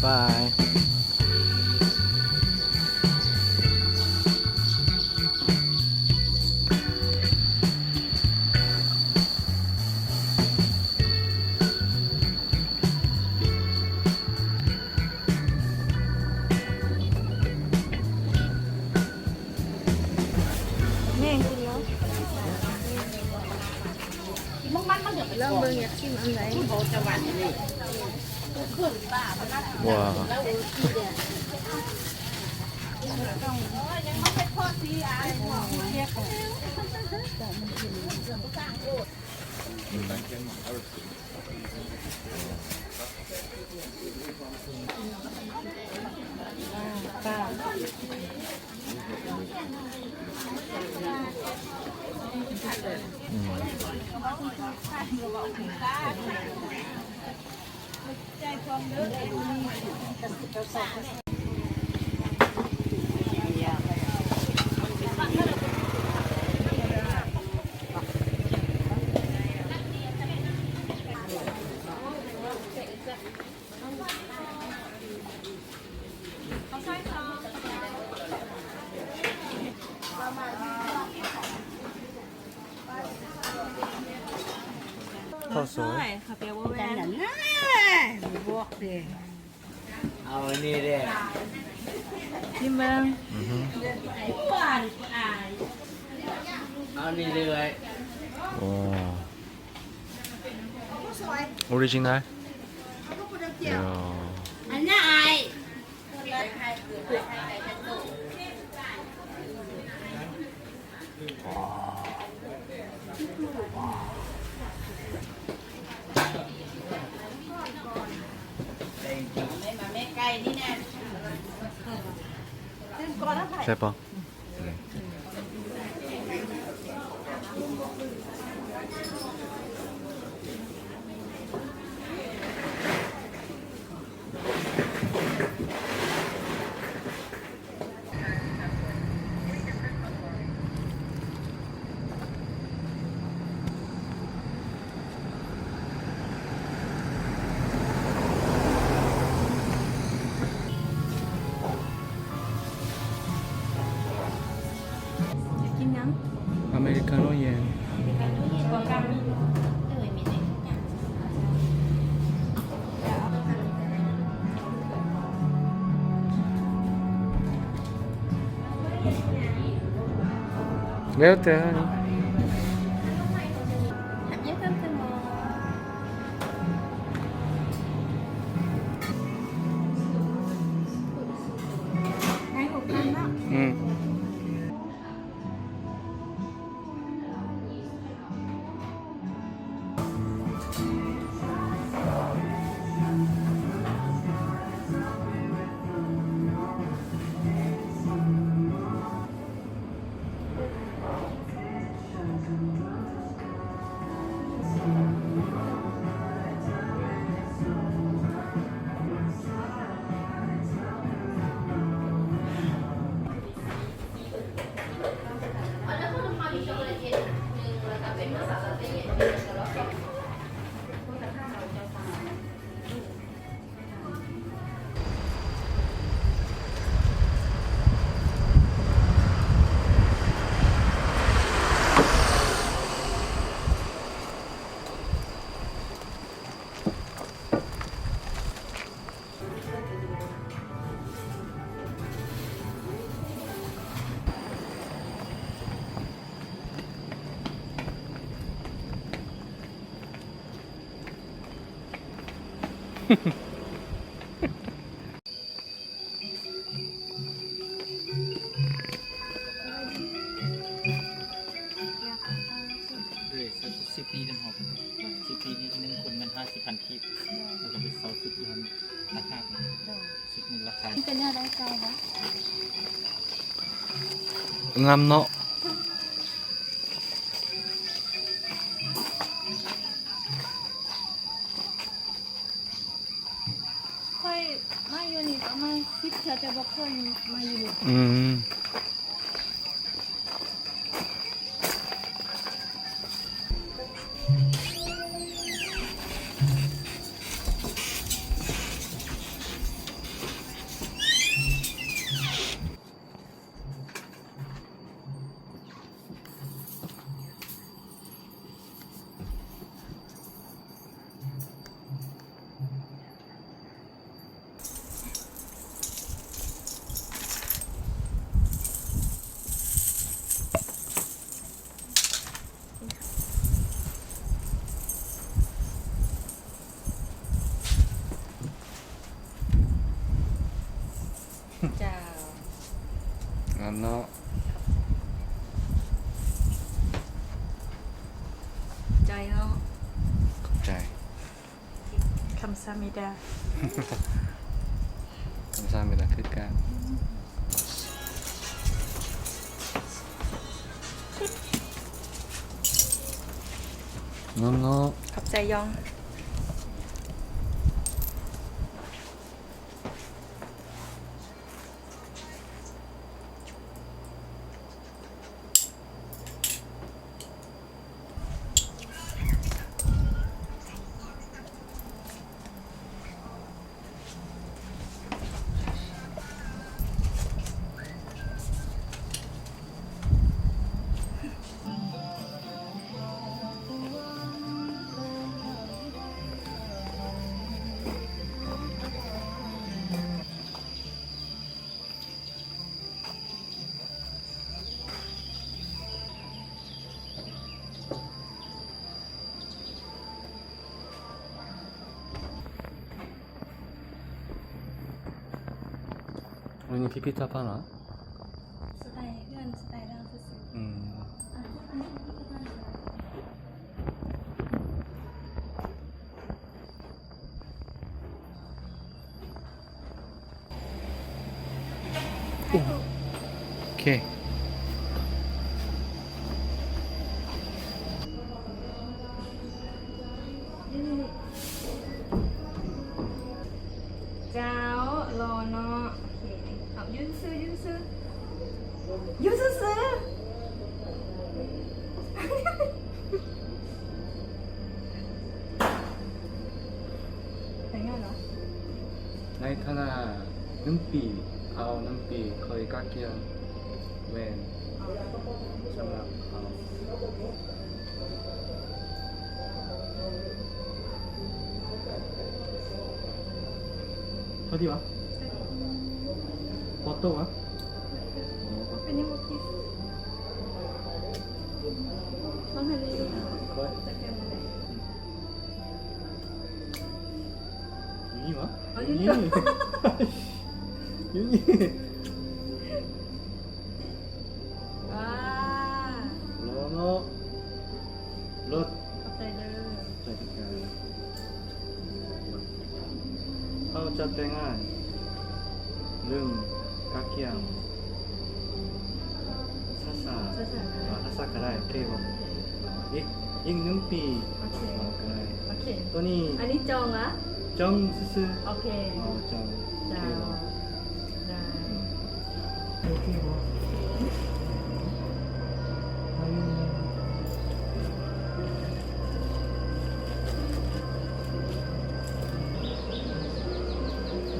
บายเริ่มเบิ่งอยากชิมอันไหน ว้าวข้าวสวย ค่ะเปียกว่าแวน บอกเด้ เอาอันนี้เด้ ชิมเบิ่ง เอาอันนี้เลย ว้าวออริจินัลเดี๋ยว อันนี้ไอ ใช่ปะกินน้ อเมริกาโน่เย็นแล้วแต่อันนี้ ำเยอะขึ้นขึ้นมาให้6,000เนาะ อืมด้วย10 ปีกันหก10 ปีนี้1 คนมัน50,000คีบแล้วก็ไปเซา10อยู่ครับราคา10 นึงราคา เป็นอะไรเก่าบ่ งามเนาะ ค่อยมาอยู่นี่ประมาณ10เทื่อแต่บ่เคยมาอยู่นี่ อืม เจ้าง ามเนาะ ใจเนาะ ขอบใจ คำซามิดา คำสร้างเวลาคือกันเนาะเนาะ ขอบใจยองวันนี้พิพิธภัณฑ์เหรอ สไตล์เพื่อนสไตล์เราซื่อ อืม ๆอันนี้พิพิธภัณฑ์ โอเค เจ้ารอเนาะโอเคเอายืนซื้อยืนซื้อยืนซื้อแต่งงานเหรอ ในฐานะ1 ปีเอา1 ปีเคยกักเกียนเวนสำหรับเอาพอดีวะโฟโต้วะ เป็นยังไงคิดต้องให้เลยจะแก้มาไหน ユニはあユニユニユニ ว้า ロのロ ขอบใจเด้อ ใจกันเขาจะแต่งงานเรื่องกักเกียงซาซา ภาษาไทย 朝からโอเควะอีก1 ปี โอเค ก็ได้ โอเค ตัวนี้ อันนี้จองละ จองซื่อ โอเค ๆอ๋อจองโอ เจ้า เควะ ได้ โอเควะ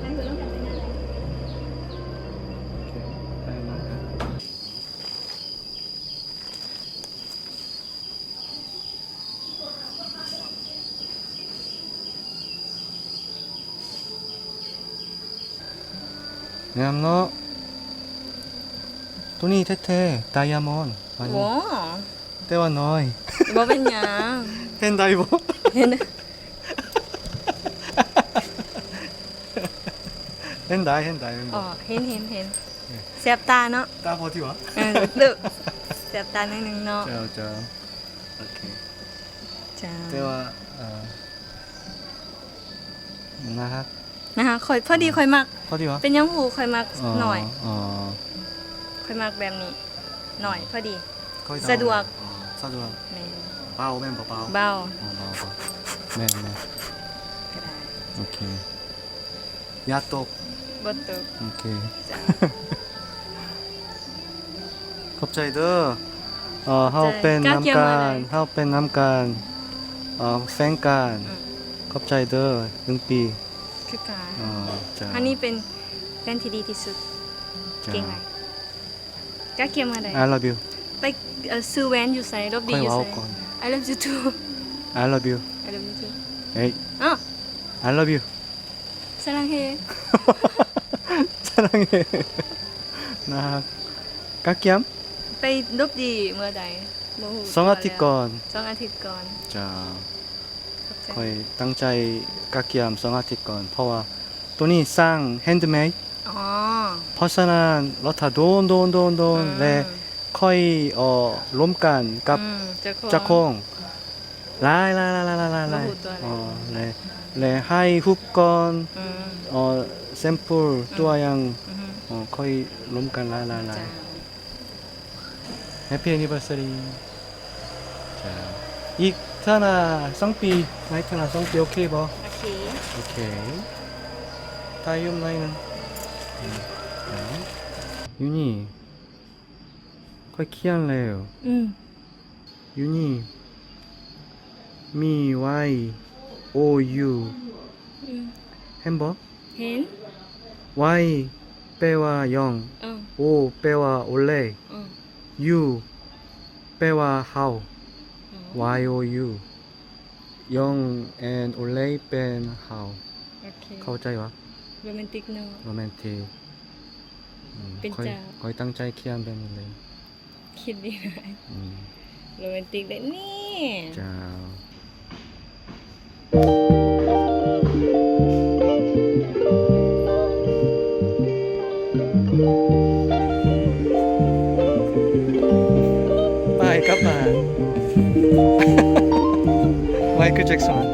ให้คุณต้องการเป็นอะไร โอเคได้มากครับงามเนาะตัวนี้แท้ๆไดอะมอนด์อันนี้ ว้า แต่ว่าน้อย บ่เป็นหยัง เห็นได้บ่ เห็น เห็นได้เห็นได้ อ๋อเห็นแสบตาเนาะ ตาพอที่วะ ดึกแสบตาหนึงเนาะ เจ้าโอเค จ้า แต่ว่านะครับ นะคะค่อยพอดีค่อยมัก พอดีวะ เป็นยังหูค่อยมักหน่อย อ๋อ ค่อยมักแบบนี้ หน่อยพอดี ค่อยเดา สะดวก อ๋อสะดวก แม่น เบาแม่นเบา เบา เบาแม่น ก็ได้ โอเคยาตก บ่ตก โอเค จ้า ขอบใจเด้อเฮาเป็นน้ำกันเฮาเป็นน้ำกันแฟนกันขอบใจเด้อ1 ปี คือการ จ้า อันนี้เป็นแฟนที่ดีที่สุด เก่งไหมกล้าเกียมมาได้ I love you ไปซื้อแหวนอยู่ไสรบดี ค่อย อยู่ เว้า ไส ก่อน I love you too I love you I love you too เฮ้ย อ้อ I love you สรังเฮ 사랑해นะครับกักเกียม ไปรบดีเมื่อใดบ่ฮู้ 2 อาทิตย์ก่อน สองอาทิตย์ก่อน จะ ขอบใจ ค่อยตั้งใจกักเกียม2 อาทิตย์ก่อนเพราะว่าตัวนี้สร้าง handmade อ๋อ เพราะฉะนั้นเราถ้าโดนและค่อยร่วมกันกับ เจ้าของหลายและให้ทุกคนแซมเปิลตัวอย่างค่อยร่วมกันหลายๆ Happy Anniversary จ้าอีกเท่าน่ะ2 ปีในเท่าน่ะ2 ปีโอเคบ่ โอเค โอเคทายยุ่มหน่อยนึงอยู่นี่ค่อยเขียนแล้วอยู่นี่มี Y O U เห็นบ่ เห็น Y แปลว่ายอง O แปลว่าโอเล่ U แปลว่าเฮา Y O U ยอง and โอเล่เป็นเฮา โอเค เข้าใจวะ โรแมนติกเนาะ โรแมนติก เป็น ค่อย เจ้า ค่อยตั้งใจเขียนแบบนี้เลย คิดดีนะ อืม โรแมนติกได้นี่ เจ้าไปกลับมา ไมเคิลแจ็คสัน